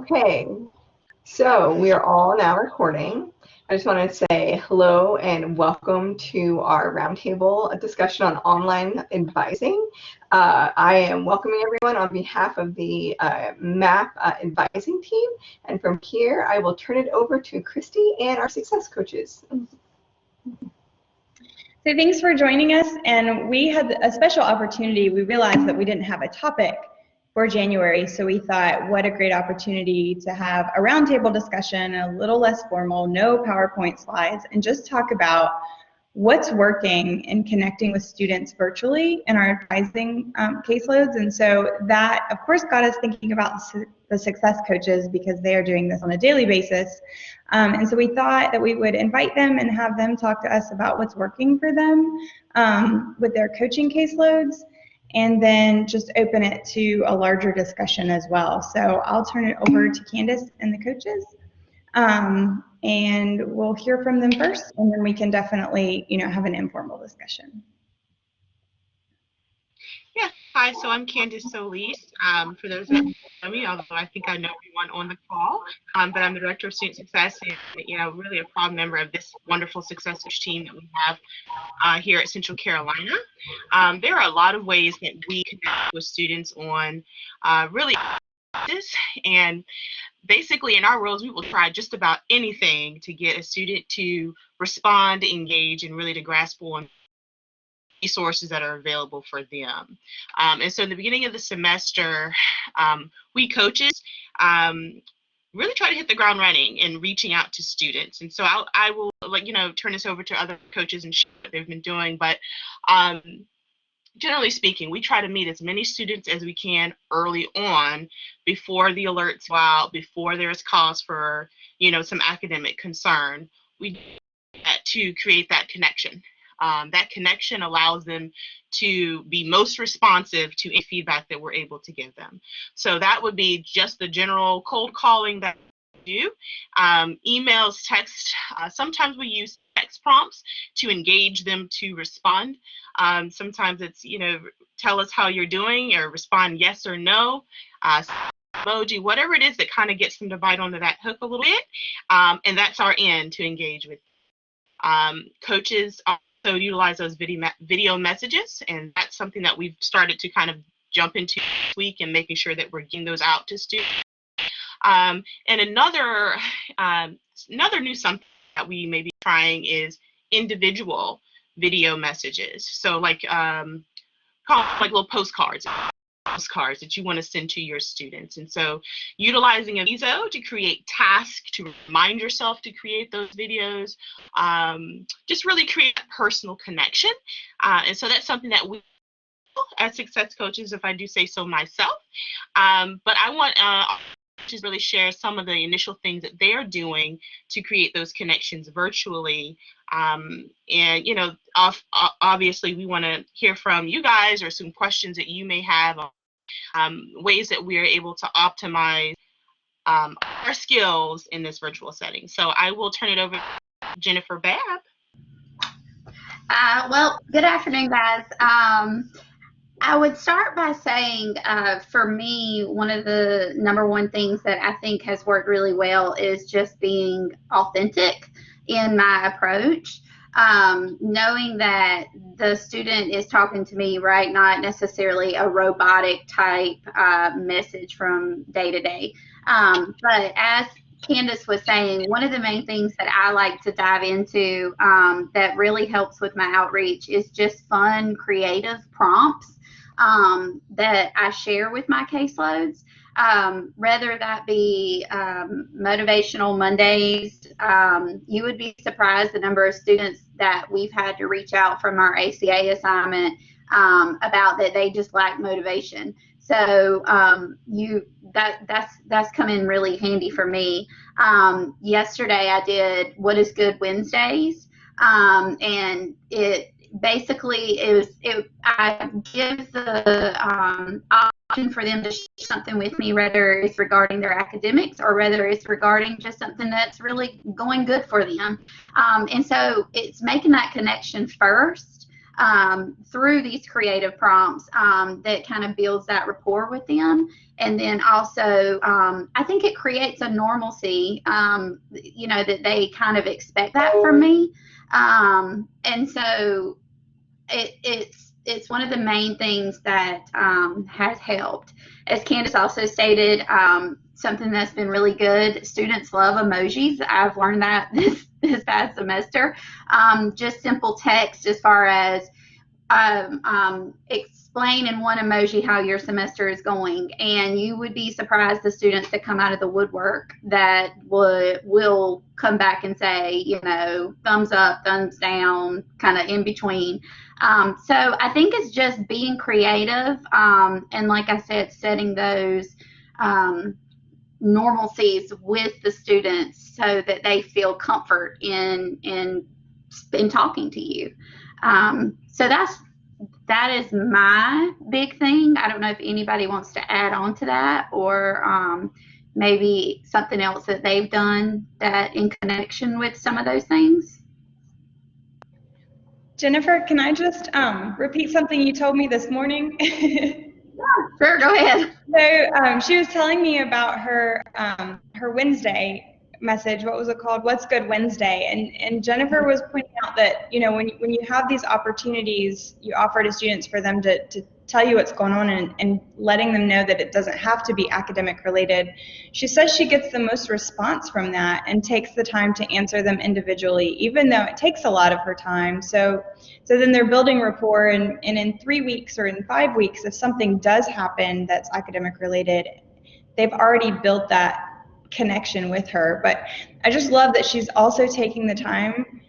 Okay, so we are all now recording. I just wanted to say hello and welcome to our roundtable discussion on online advising. I am welcoming everyone on behalf of the MAP advising team, and from here I will turn it over to Christy and our success coaches. So thanks for joining us, and we had a special opportunity. We realized that we didn't have a topic for January, so we thought what a great opportunity to have a roundtable discussion, a little less formal, no PowerPoint slides, and just talk about what's working in connecting with students virtually in our advising caseloads. And so that, of course, got us thinking about the success coaches because they are doing this on a daily basis. And so we thought that we would invite them and have them talk to us about what's working for them with their coaching caseloads, and then just open it to a larger discussion as well. So I'll turn it over to Candace and the coaches, and we'll hear from them first, and then we can definitely, have an informal discussion. Yeah, hi, so I'm Candace Solis. For those that know me, although I think I know everyone on the call, but I'm the Director of Student Success and, really a proud member of this wonderful success coach team that we have here at Central Carolina. There are a lot of ways that we connect with students on really this, and basically in our roles we will try just about anything to get a student to respond, engage, and really to grasp on resources that are available for them. And so in the beginning of the semester, we coaches really try to hit the ground running and reaching out to students. And so I will turn this over to other coaches and share what they've been doing. But generally speaking, we try to meet as many students as we can early on before the alerts go out, before there is cause for, some academic concern. We do that to create that connection. That connection allows them to be most responsive to any feedback that we're able to give them. So that would be just the general cold calling that we do. Emails, text, sometimes we use text prompts to engage them to respond. Sometimes it's, tell us how you're doing, or respond yes or no, emoji, whatever it is that kind of gets them to bite onto that hook a little bit. And that's our end to engage with. Coaches also utilize those video messages, and that's something that we've started to kind of jump into this week and making sure that we're getting those out to students. And another new something that we may be trying is individual video messages. So like little postcards that you want to send to your students. And so utilizing a Viso to create tasks, to remind yourself to create those videos, just really create a personal connection. And so that's something that we as success coaches, if I do say so myself. But I want to really share some of the initial things that they're doing to create those connections virtually. And, obviously we want to hear from you guys or some questions that you may have on ways that we are able to optimize our skills in this virtual setting. So I will turn it over to Jennifer Babb. Well, good afternoon, guys. I would start by saying, for me, one of the #1 things that I think has worked really well is just being authentic in my approach, knowing that the student is talking to me, right, not necessarily a robotic type message from day to day. But as Candace was saying, one of the main things that I like to dive into that really helps with my outreach is just fun, creative prompts that I share with my caseloads, whether that be Motivational Mondays. You would be surprised the number of students that we've had to reach out from our ACA assignment about that they just lack motivation. So that's come in really handy for me. Yesterday I did What is Good Wednesdays, and it basically I give the option for them to share something with me, whether it's regarding their academics or whether it's regarding just something that's really going good for them. And so it's making that connection first through these creative prompts that kind of builds that rapport with them. And then also, I think it creates a normalcy, that they kind of expect that from me. And so it's one of the main things that has helped. As Candace also stated, something that's been really good, students love emojis. I've learned that this past semester. Just simple text as far as explain in one emoji how your semester is going, and you would be surprised the students that come out of the woodwork that will come back and say, thumbs up, thumbs down, kind of in between. So I think it's just being creative, and like I said, setting those normalcies with the students so that they feel comfort in talking to you. So that is my big thing. I don't know if anybody wants to add on to that, or maybe something else that they've done that in connection with some of those things. Jennifer, can I just repeat something you told me this morning? Sure, go ahead. So she was telling me about her Wednesday message. What was it called? What's Good Wednesday? And Jennifer was pointing out that when you have these opportunities you offer to students for them to tell you what's going on and letting them know that it doesn't have to be academic related. She says she gets the most response from that and takes the time to answer them individually, even though it takes a lot of her time. So then they're building rapport, and in 3 weeks or in 5 weeks, if something does happen that's academic related, they've already built that connection with her. But I just love that she's also taking the time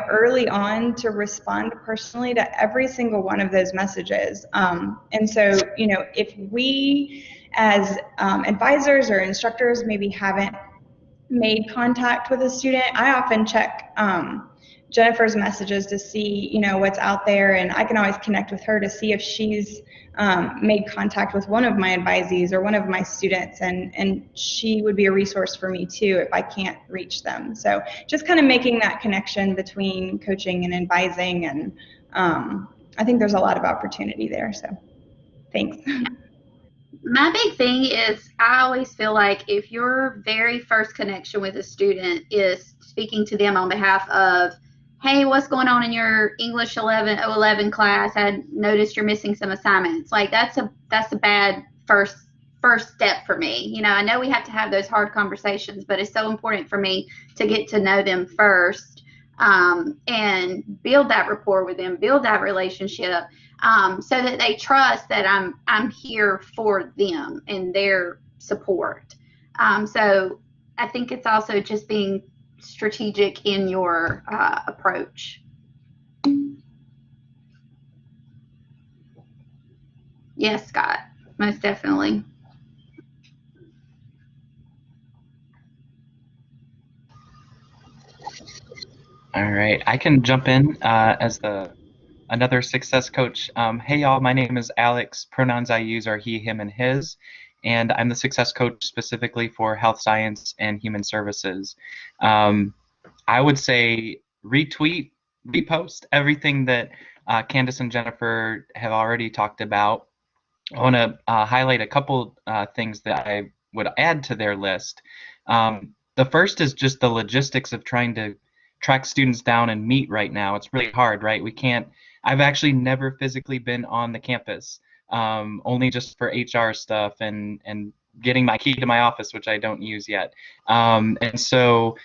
early on to respond personally to every single one of those messages. And so, if we as advisors or instructors maybe haven't made contact with a student, I often check Jennifer's messages to see, what's out there, and I can always connect with her to see if she's made contact with one of my advisees or one of my students, and she would be a resource for me too if I can't reach them. So just kind of making that connection between coaching and advising, and I think there's a lot of opportunity there, so thanks. My big thing is I always feel like if your very first connection with a student is speaking to them on behalf of, hey, what's going on in your English 11 class? I noticed you're missing some assignments. Like that's a bad first step for me. I know we have to have those hard conversations, but it's so important for me to get to know them first, and build that rapport with them, build that relationship, so that they trust that I'm here for them and their support. So I think it's also just being strategic in your approach. Yes, Scott, most definitely. All right, I can jump in as another success coach. Hey y'all, my name is Alex. Pronouns I use are he, him, and his, and I'm the success coach specifically for health science and human services. I would say retweet, repost everything that Candace and Jennifer have already talked about. I want to highlight a couple things that I would add to their list. The first is just the logistics of trying to track students down and meet right now. It's really hard, right? I've actually never physically been on the campus, only just for HR stuff and getting my key to my office, which I don't use yet. And so,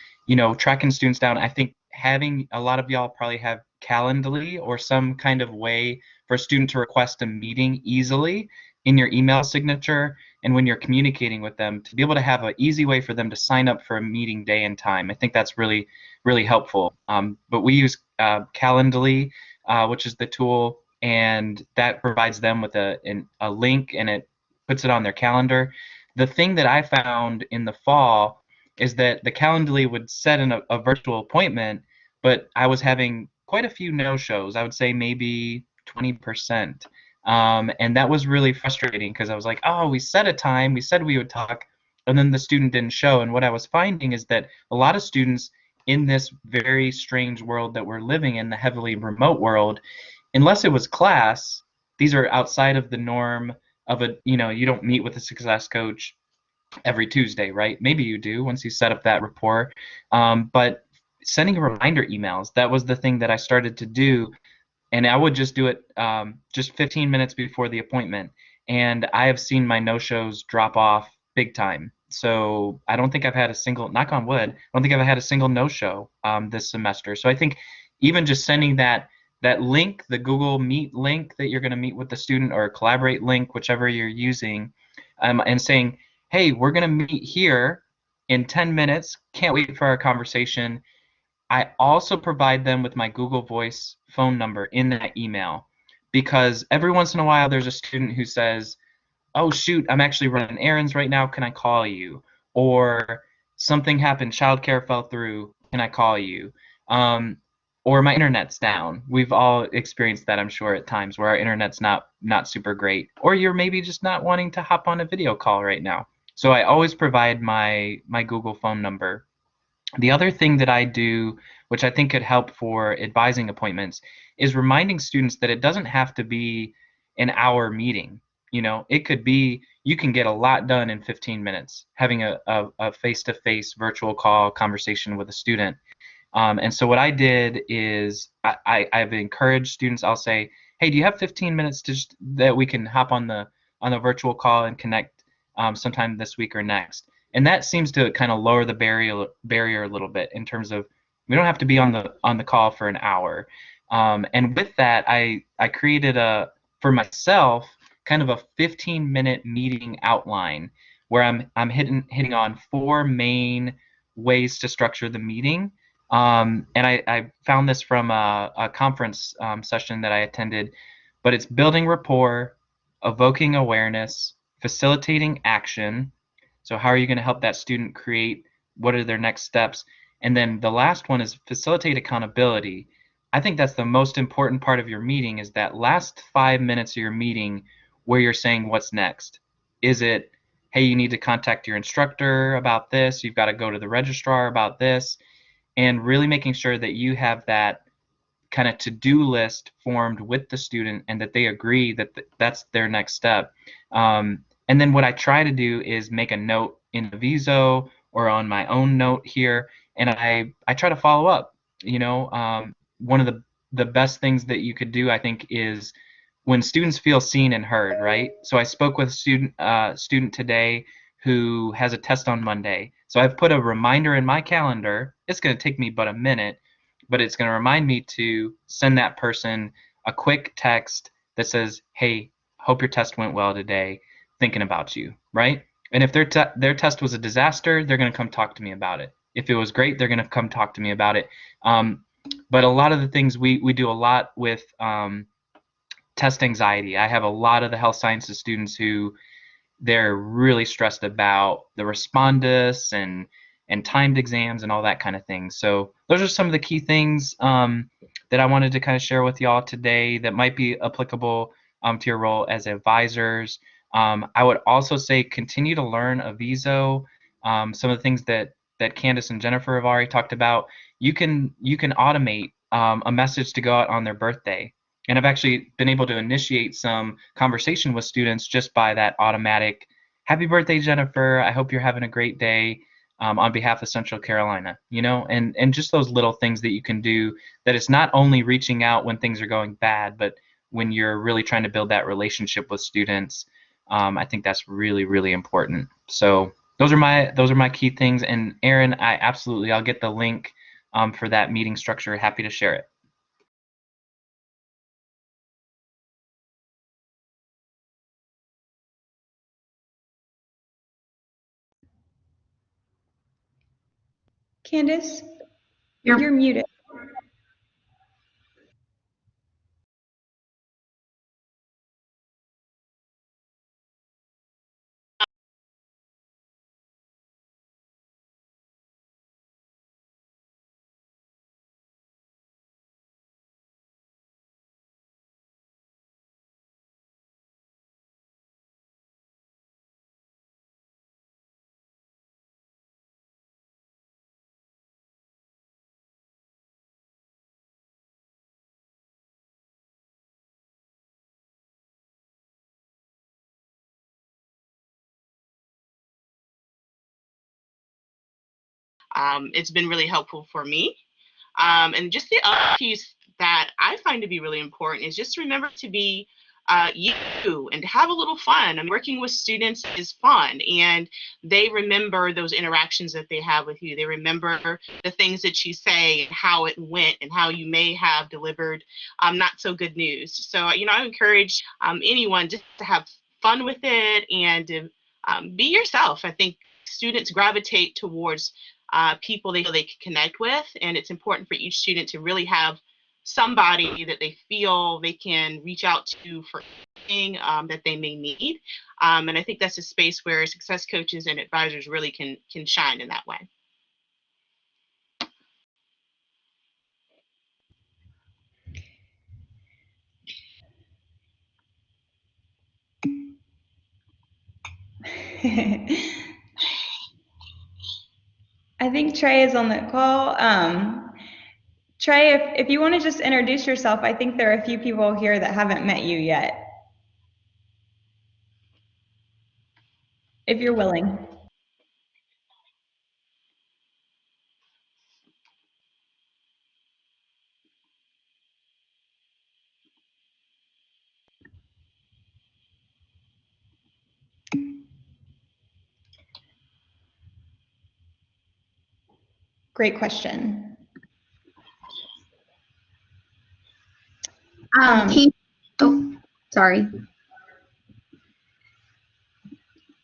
tracking students down, I think having a lot of y'all probably have Calendly or some kind of way for a student to request a meeting easily in your email signature, and when you're communicating with them, to be able to have an easy way for them to sign up for a meeting day and time. I think that's really, really helpful. But we use Calendly, which is the tool, and that provides them with a link, and it puts it on their calendar. The thing that I found in the fall is that the Calendly would set a virtual appointment, but I was having quite a few no-shows. I would say maybe 20%. And that was really frustrating because I was like, oh, we set a time, we said we would talk, and then the student didn't show. And what I was finding is that a lot of students in this very strange world that we're living in, the heavily remote world, unless it was class, these are outside of the norm of a, you don't meet with a success coach every Tuesday, right? Maybe you do once you set up that rapport. But sending reminder emails, that was the thing that I started to do. And I would just do it just 15 minutes before the appointment. And I have seen my no-shows drop off big time. So I don't think I've had a single, knock on wood, I don't think I've had a single no-show this semester. So I think even just sending that link, the Google Meet link that you're going to meet with the student, or Collaborate link, whichever you're using, and saying, hey, we're going to meet here in 10 minutes. Can't wait for our conversation. I also provide them with my Google Voice phone number in that email, because every once in a while there's a student who says, oh shoot, I'm actually running errands right now, can I call you? Or something happened, childcare fell through, can I call you? Um, or my internet's down. We've all experienced that, I'm sure, at times where our internet's not super great. Or you're maybe just not wanting to hop on a video call right now. So I always provide my Google phone number. The other thing that I do, which I think could help for advising appointments, is reminding students that it doesn't have to be an hour meeting. It could be, you can get a lot done in 15 minutes having a face-to-face virtual call conversation with a student. And so what I did is I've encouraged students. I'll say, hey, do you have 15 minutes that we can hop on the virtual call and connect sometime this week or next? And that seems to kind of lower the barrier a little bit, in terms of we don't have to be on the call for an hour. And with that, I created for myself, kind of a 15-minute meeting outline, where I'm hitting on 4 main ways to structure the meeting. And I found this from a conference session that I attended, but it's building rapport, evoking awareness, facilitating action. So how are you going to help that student create, what are their next steps? And then the last one is facilitate accountability. I think that's the most important part of your meeting, is that last 5 minutes of your meeting where you're saying what's next. Is it, hey, you need to contact your instructor about this, you've got to go to the registrar about this, and really making sure that you have that kind of to-do list formed with the student, and that they agree that that's their next step. And then what I try to do is make a note in the Viso or on my own note here, and I try to follow up. One of the best things that you could do, I think, is when students feel seen and heard, right? So I spoke with a student today who has a test on Monday. So I've put a reminder in my calendar. It's going to take me but a minute, but it's going to remind me to send that person a quick text that says, hey, hope your test went well today, thinking about you, right? And if their test was a disaster, they're going to come talk to me about it. If it was great, they're going to come talk to me about it. But a lot of the things we do a lot with test anxiety. I have a lot of the health sciences students who they're really stressed about the respondus and timed exams and all that kind of thing. So those are some of the key things that I wanted to kind of share with y'all today that might be applicable to your role as advisors. I would also say continue to learn Aviso. Some of the things that Candace and Jennifer have already talked about. You can automate a message to go out on their birthday. And I've actually been able to initiate some conversation with students just by that automatic, happy birthday, Jennifer. I hope you're having a great day, on behalf of Central Carolina, and just those little things that you can do, that it's not only reaching out when things are going bad, but when you're really trying to build that relationship with students. I think that's really, really important. So those are my key things. And Aaron, I'll get the link for that meeting structure. Happy to share it. Candace, You're you're muted. It's been really helpful for me. And just the other piece that I find to be really important is just remember to be you and to have a little fun. I mean, working with students is fun, and they remember those interactions that they have with you. They remember the things that you say and how it went and how you may have delivered not so good news. So, I encourage anyone just to have fun with it and to be yourself. I think students gravitate towards people they feel they can connect with, and it's important for each student to really have somebody that they feel they can reach out to for anything that they may need. And I think that's a space where success coaches and advisors really can shine in that way. I think Trey is on the call. Trey, if you want to just introduce yourself, I think there are a few people here that haven't met you yet. If you're willing. Great question. Sorry.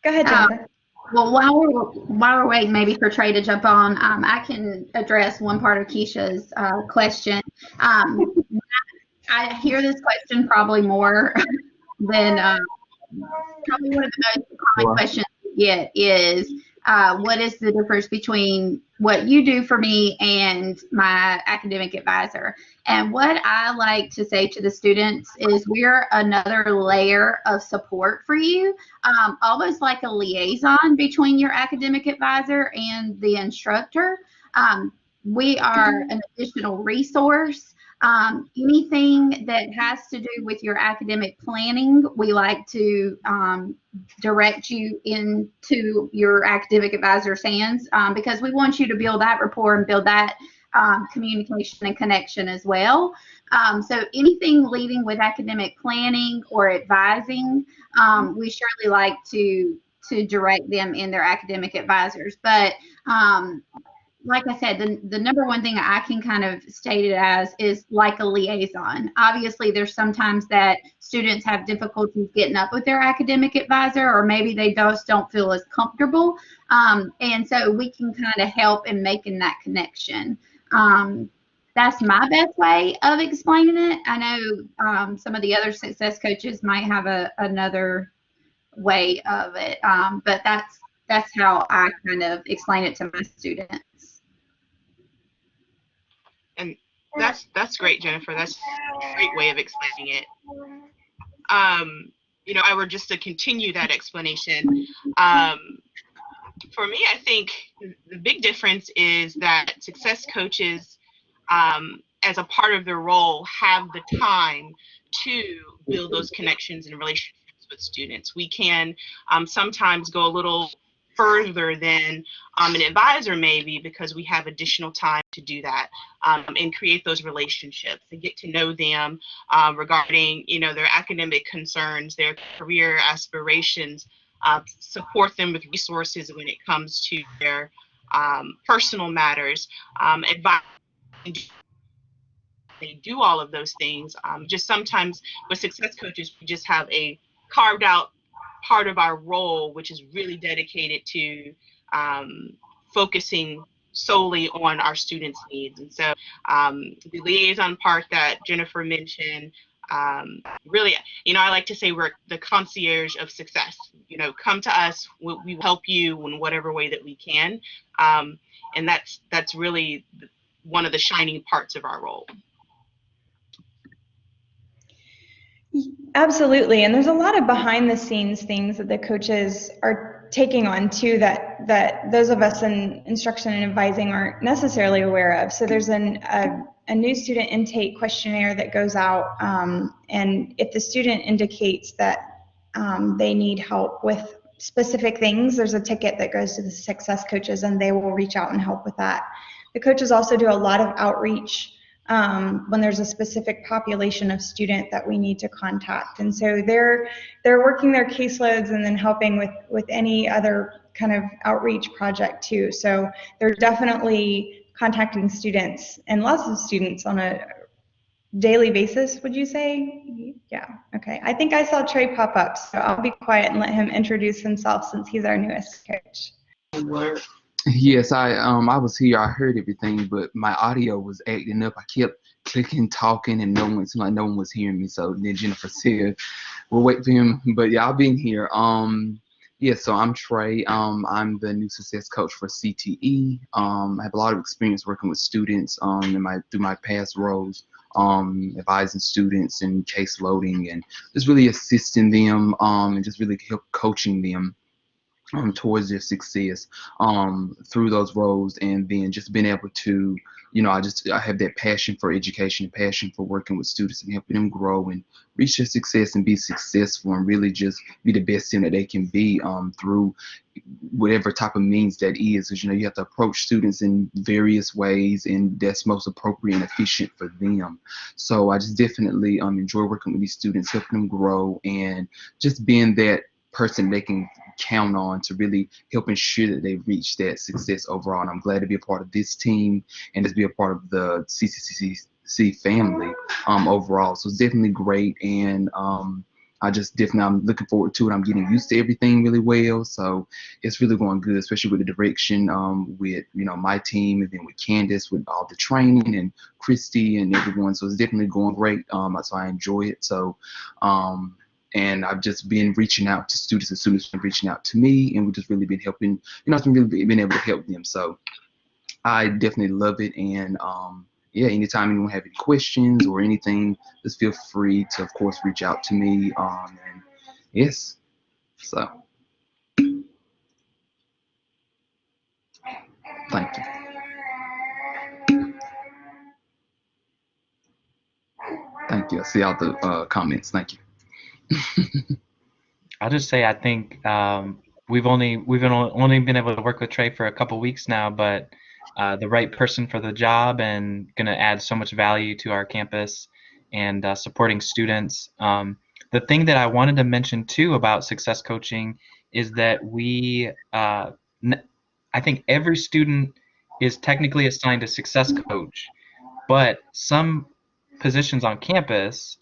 Go ahead, Jennifer. Well, while we're waiting, maybe for Trey to jump on, I can address one part of Keisha's question. I hear this question probably more than probably one of the most common questions we get is, what is the difference between what you do for me and my academic advisor? And what I like to say to the students is we're another layer of support for you, almost like a liaison between your academic advisor and the instructor. We are an additional resource. Anything that has to do with your academic planning, we like to direct you into your academic advisor's hands because we want you to build that rapport and build that communication and connection as well. So anything leading with academic planning or advising, we surely like to direct them in their academic advisors. But like I said, the number one thing I can kind of state it as is like a liaison. Obviously, there's sometimes that students have difficulties getting up with their academic advisor, or maybe they just don't feel as comfortable. And so we can kind of help in making that connection. That's my best way of explaining it. I know some of the other success coaches might have another way of it, but that's how I kind of explain it to my students. And that's great, Jennifer. That's a great way of explaining it. I were just to continue that explanation. For me, I think the big difference is that success coaches, as a part of their role, have the time to build those connections and relationships with students. We can sometimes go a little further than an advisor maybe because we have additional time to do that and create those relationships and get to know them regarding their academic concerns, their career aspirations, support them with resources when it comes to their personal matters, advise. They do all of those things. Just sometimes with success coaches, we just have a carved out part of our role, which is really dedicated to focusing solely on our students' needs. And so the liaison part that Jennifer mentioned, really, I like to say we're the concierge of success. Come to us, we will help you in whatever way that we can. And that's really one of the shining parts of our role. Absolutely, and there's a lot of behind the scenes things that the coaches are taking on too that those of us in instruction and advising aren't necessarily aware of. So there's a new student intake questionnaire that goes out, and if the student indicates that they need help with specific things, there's a ticket that goes to the success coaches and they will reach out and help with that. The coaches also do a lot of outreach when there's a specific population of student that we need to contact. And so they're working their caseloads and then helping with any other kind of outreach project too. So they're definitely contacting students, and lots of students on a daily basis, would you say? Yeah, okay. I think I saw Trey pop up, so I'll be quiet and let him introduce himself since he's our newest coach. Yes, I was here. I heard everything, but my audio was acting up. I kept clicking, talking, and it seemed like no one was hearing me. So then Jennifer said, "We'll wait for him." But yeah, I've been here. Yeah. So I'm Trey. I'm the new success coach for CTE. I have a lot of experience working with students. Through my past roles. Advising students and case loading and just really assisting them and just really help coaching them towards their success through those roles, and then just being able to, I have that passion for education and passion for working with students and helping them grow and reach their success and be successful and really just be the best thing that they can be through whatever type of means that is. Because you have to approach students in various ways, and that's most appropriate and efficient for them. So I just definitely enjoy working with these students, helping them grow, and just being that person they can count on to really help ensure that they reach that success overall. And I'm glad to be a part of this team and just be a part of the CCCC family overall. So it's definitely great, and I'm looking forward to it. I'm getting used to everything really well, so it's really going good, especially with the direction with my team, and then with Candace with all the training, and Christy and everyone. So it's definitely going great. So I enjoy it. So and I've just been reaching out to students, and students have been reaching out to me, and we've just really been helping, I've really been able to help them. So I definitely love it. And yeah, anytime anyone have any questions or anything, just feel free to, of course, reach out to me. And yes, so thank you. Thank you. I see all the comments. Thank you. I'll just say I think we've only been able to work with Trey for a couple weeks now, but the right person for the job and going to add so much value to our campus and supporting students. The thing that I wanted to mention too about success coaching is that I think every student is technically assigned a success coach, but some positions on campus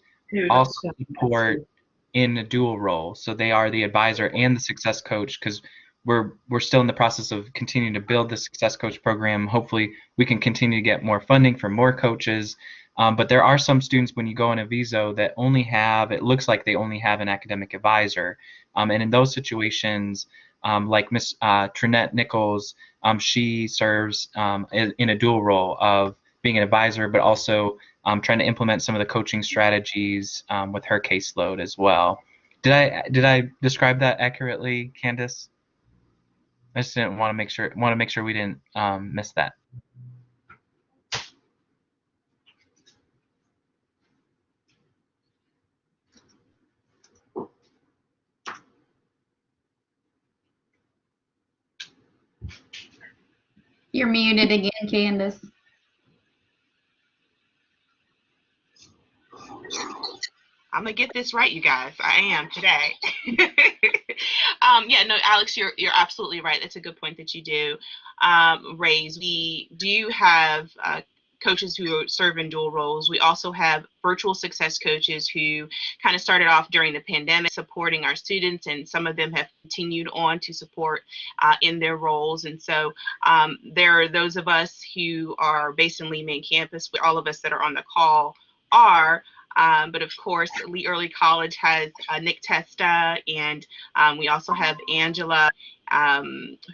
also support in a dual role. So they are the advisor and the success coach, because we're still in the process of continuing to build the success coach program. Hopefully we can continue to get more funding for more coaches. But there are some students, when you go in a VISO, that it looks like they only have an academic advisor. And in those situations, like Miss Trinette Nichols, she serves in a dual role of being an advisor, but also trying to implement some of the coaching strategies with her caseload as well. Did I describe that accurately, Candace? I just didn't want to make sure we didn't miss that. You're muted again, Candace. I'm gonna get this right, you guys. I am today. Yeah, no, Alex, you're absolutely right. That's a good point that you do raise. We do have coaches who serve in dual roles. We also have virtual success coaches who kind of started off during the pandemic supporting our students, and some of them have continued on to support in their roles. And so there are those of us who are based in Lee Main campus, where all of us that are on the call are. But of course, Lee Early College has Nick Testa, and we also have Angela,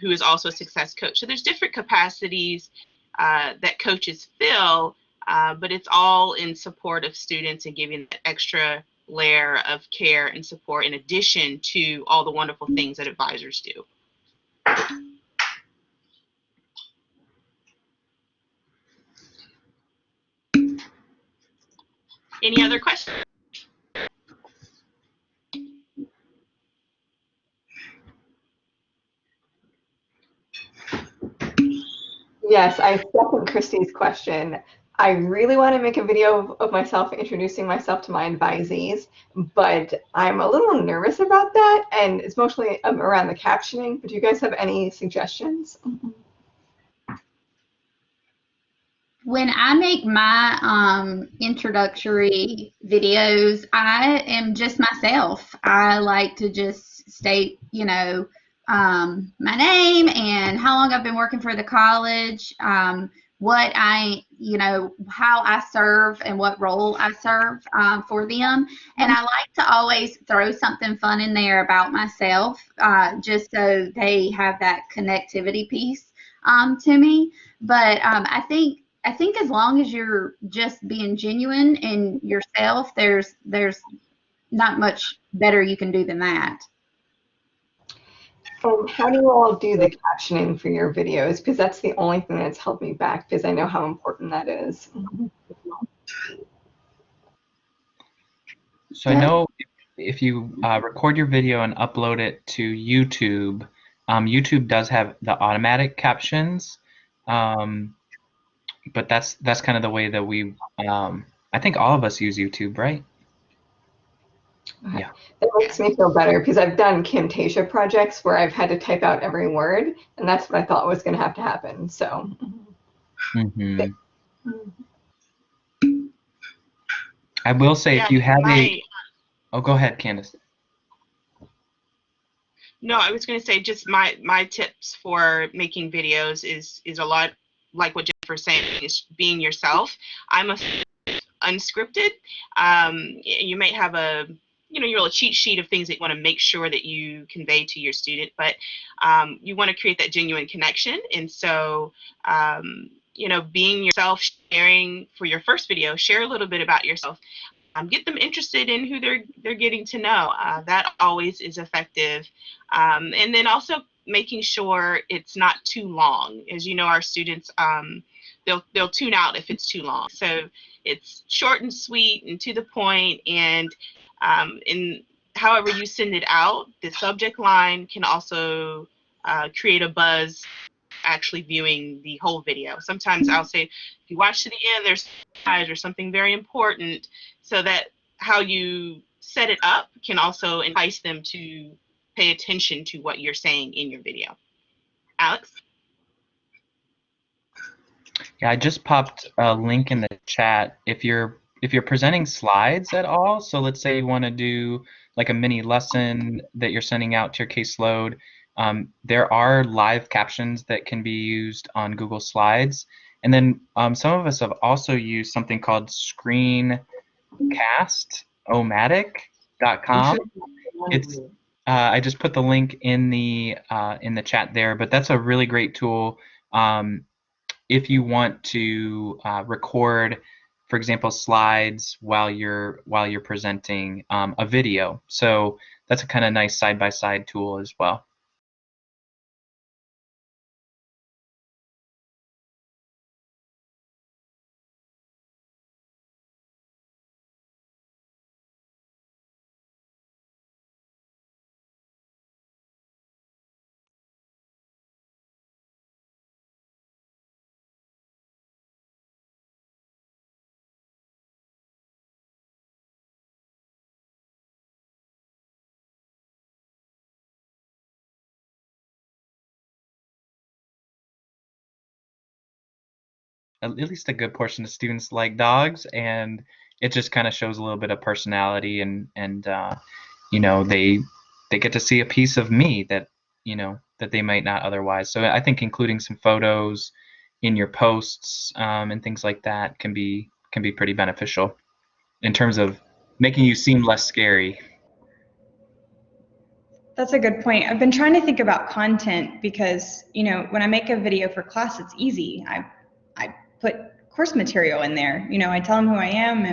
who is also a success coach. So there's different capacities that coaches fill, but it's all in support of students and giving that extra layer of care and support in addition to all the wonderful things that advisors do. Any other questions? Yes, I second Christy's question. I really want to make a video of myself introducing myself to my advisees, but I'm a little nervous about that, and it's mostly around the captioning. But do you guys have any suggestions? When I make my introductory videos, I am just myself. I like to just state, my name and how long I've been working for the college, what how I serve and what role I serve for them. And I like to always throw something fun in there about myself, just so they have that connectivity piece to me. But I think as long as you're just being genuine in yourself, there's not much better you can do than that. And how do you all do the captioning for your videos? Because that's the only thing that's held me back, because I know how important that is. So I know if you record your video and upload it to YouTube, YouTube does have the automatic captions, but that's kind of the way that we. I think all of us use YouTube, right? Okay. Yeah. That makes me feel better because I've done Camtasia projects where I've had to type out every word, and that's what I thought was going to have to happen. So, Hmm. I will say Yeah, if you have my oh, go ahead, Candace. no, I was going to say just my tips for making videos is a lot like what Jennifer's saying, is being yourself. I'm a unscripted. You might have a your little cheat sheet of things that you want to make sure that you convey to your student, but you want to create that genuine connection. And so being yourself, sharing for your first video, share a little bit about yourself. Get them interested in who they're getting to know. That always is effective. And then also making sure it's not too long. As you know, our students they'll tune out if it's too long. So it's short and sweet and to the point. And in however you send it out, the subject line can also create a buzz actually viewing the whole video. Sometimes I'll say, if you watch to the end, there's slides or something very important, so that how you set it up can also entice them to pay attention to what you're saying in your video. Alex? Yeah, I just popped a link in the chat. If you're presenting slides at all, so let's say you want to do like a mini lesson that you're sending out to your caseload, there are live captions that can be used on Google Slides. And then some of us have also used something called screencast-o-matic.com. It's I just put the link in the chat there, but that's a really great tool. If you want to record, for example, slides while you're presenting a video. So that's a kind of nice side-by-side tool as well. At least a good portion of students like dogs, and it just kind of shows a little bit of personality, and they get to see a piece of me that that they might not otherwise. So I think including some photos in your posts and things like that can be pretty beneficial in terms of making you seem less scary. That's a good point. I've been trying to think about content because, when I make a video for class, it's easy. I put course material in there. I tell them who I am,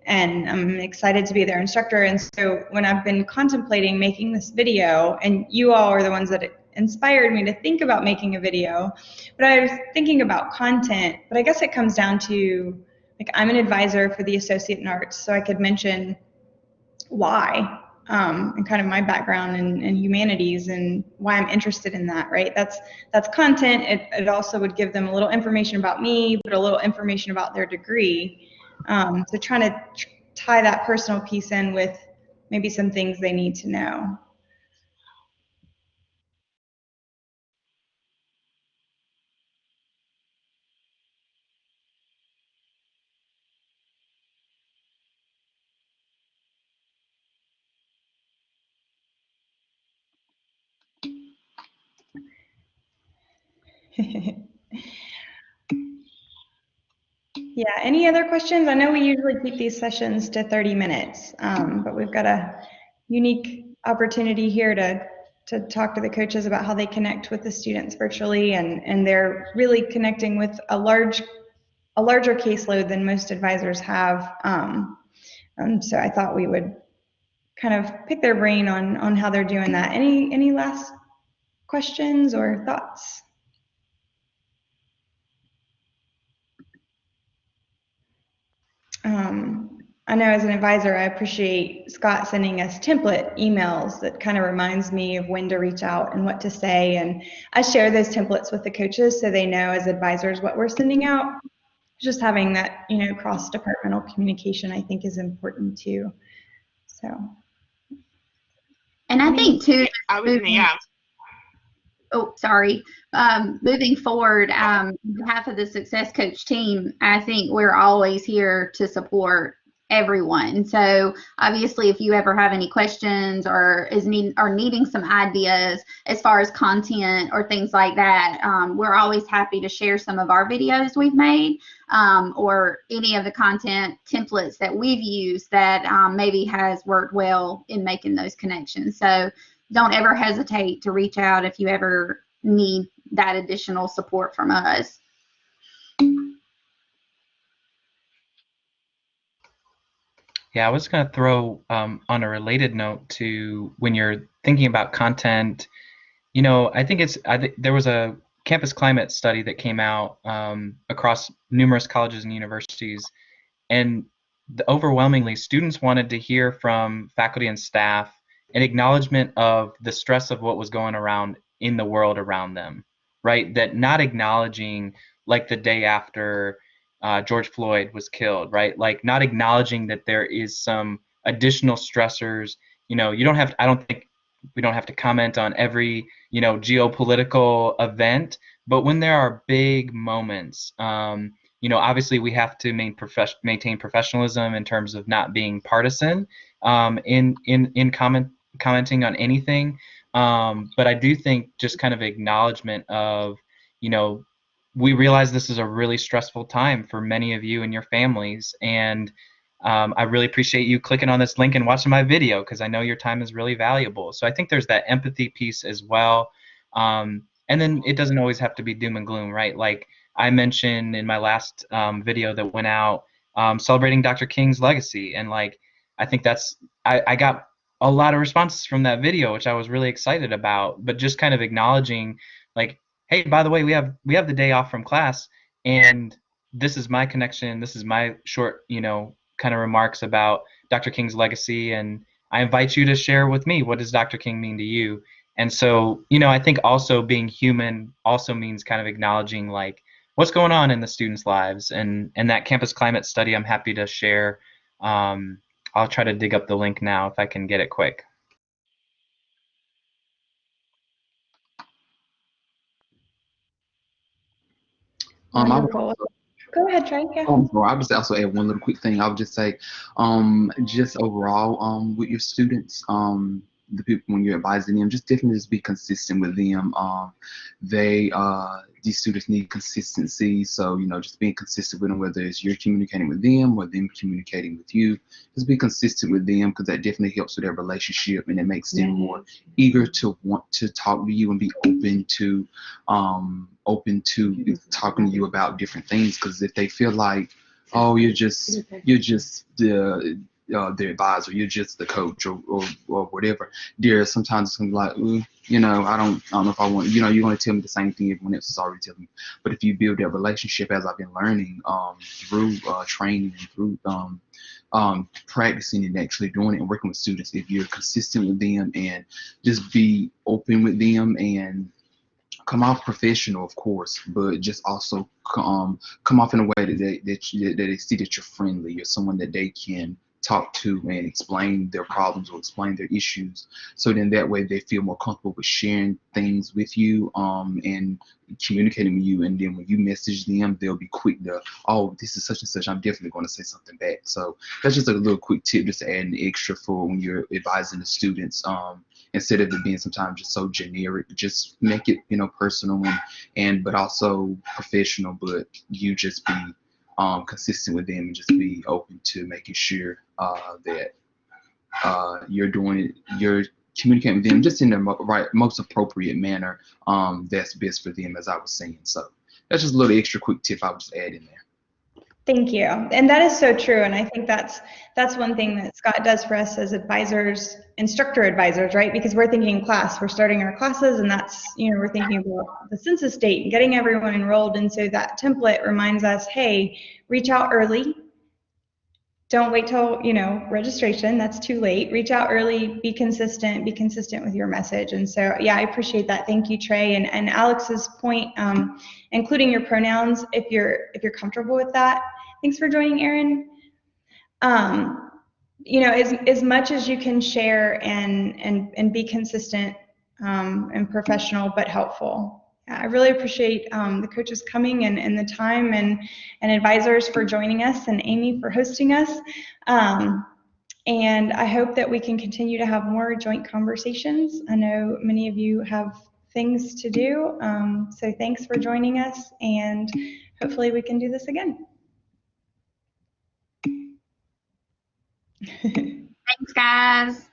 and I'm excited to be their instructor. And so when I've been contemplating making this video, and you all are the ones that inspired me to think about making a video, but I was thinking about content, but I guess it comes down to, like, I'm an advisor for the Associate in Arts, so I could mention why. and kind of my background in humanities and why I'm interested in that, right? That's content. It also would give them a little information about me, but a little information about their degree. So trying to tie that personal piece in with maybe some things they need to know. Yeah, any other questions? I know we usually keep these sessions to 30 minutes, but we've got a unique opportunity here to talk to the coaches about how they connect with the students virtually, and they're really connecting with a larger caseload than most advisors have. So I thought we would kind of pick their brain on how they're doing that. Any last questions or thoughts? I know as an advisor, I appreciate Scott sending us template emails that kind of reminds me of when to reach out and what to say. And I share those templates with the coaches so they know as advisors what we're sending out. Just having that, cross-departmental communication, I think, is important too. So. And I think too, I was in the app. Oh, sorry. Moving forward, on behalf of the Success Coach team, I think we're always here to support everyone. So obviously, if you ever have any questions or needing some ideas as far as content or things like that, we're always happy to share some of our videos we've made or any of the content templates that we've used that maybe has worked well in making those connections. So don't ever hesitate to reach out if you ever need that additional support from us. Yeah, I was going to throw on a related note to when you're thinking about content, I think there was a campus climate study that came out across numerous colleges and universities, and overwhelmingly students wanted to hear from faculty and staff an acknowledgement of the stress of what was going around in the world around them, right? That not acknowledging, like the day after George Floyd was killed, right? Like not acknowledging that there is some additional stressors. You don't have, I don't think we don't have to comment on every, geopolitical event, but when there are big moments, obviously we have to maintain professionalism in terms of not being partisan in commenting on anything. But I do think just kind of acknowledgement of, we realize this is a really stressful time for many of you and your families, and I really appreciate you clicking on this link and watching my video because I know your time is really valuable. So I think there's that empathy piece as well. And then it doesn't always have to be doom and gloom, right? Like I mentioned in my last video that went out, celebrating Dr. King's legacy, and like I think I got a lot of responses from that video, which I was really excited about. But just kind of acknowledging, like, hey, by the way, we have the day off from class, and this is my connection. This is my short, kind of remarks about Dr. King's legacy, and I invite you to share with me, what does Dr. King mean to you? And so, I think also being human also means kind of acknowledging like what's going on in the students' lives, and that campus climate study I'm happy to share. I'll try to dig up the link now if I can get it quick. Wonderful. Go ahead, Trey. Yeah. I'll just also add one little quick thing. I would just say, just overall, with your students, the people when you're advising them, just definitely just be consistent with them. These students need consistency, so just being consistent with them, whether it's you're communicating with them or them communicating with you, just be consistent with them because that definitely helps with their relationship, and it makes them more eager to want to talk to you and be open to talking to you about different things. Because if they feel like, oh, you're just the advisor, you're just the coach or whatever, there sometimes it's gonna be like, I don't know if I want, you're gonna tell me the same thing everyone else is already telling me. But if you build that relationship, as I've been learning through training and through practicing and actually doing it and working with students, if you're consistent with them and just be open with them and come off professional, of course, but just also come off in a way that they see that you're friendly. You're someone that they can talk to and explain their problems or explain their issues. So then that way they feel more comfortable with sharing things with you and communicating with you. And then when you message them, they'll be quick to, oh, this is such and such. I'm definitely going to say something back. So that's just a little quick tip just to add an extra for when you're advising the students. Instead of it being sometimes just so generic, just make it, personal and but also professional, but you just be consistent with them and just be open to making sure that you're communicating with them just in the most appropriate manner that's best for them, as I was saying. So that's just a little extra quick tip I would just add in there. Thank you. And that is so true. And I think that's one thing that Scott does for us as advisors, instructor advisors, right? Because we're thinking class, we're starting our classes, and that's, we're thinking about the census date and getting everyone enrolled. And so that template reminds us, hey, reach out early. Don't wait till, registration, that's too late. Reach out early, be consistent with your message. And so, yeah, I appreciate that. Thank you, Trey. And Alex's point, including your pronouns, if you're comfortable with that. Thanks for joining, Erin. As much as you can share and be consistent and professional, but helpful. I really appreciate the coaches coming and the time and advisors for joining us and Amy for hosting us. And I hope that we can continue to have more joint conversations. I know many of you have things to do. So thanks for joining us, and hopefully we can do this again. Thanks, guys.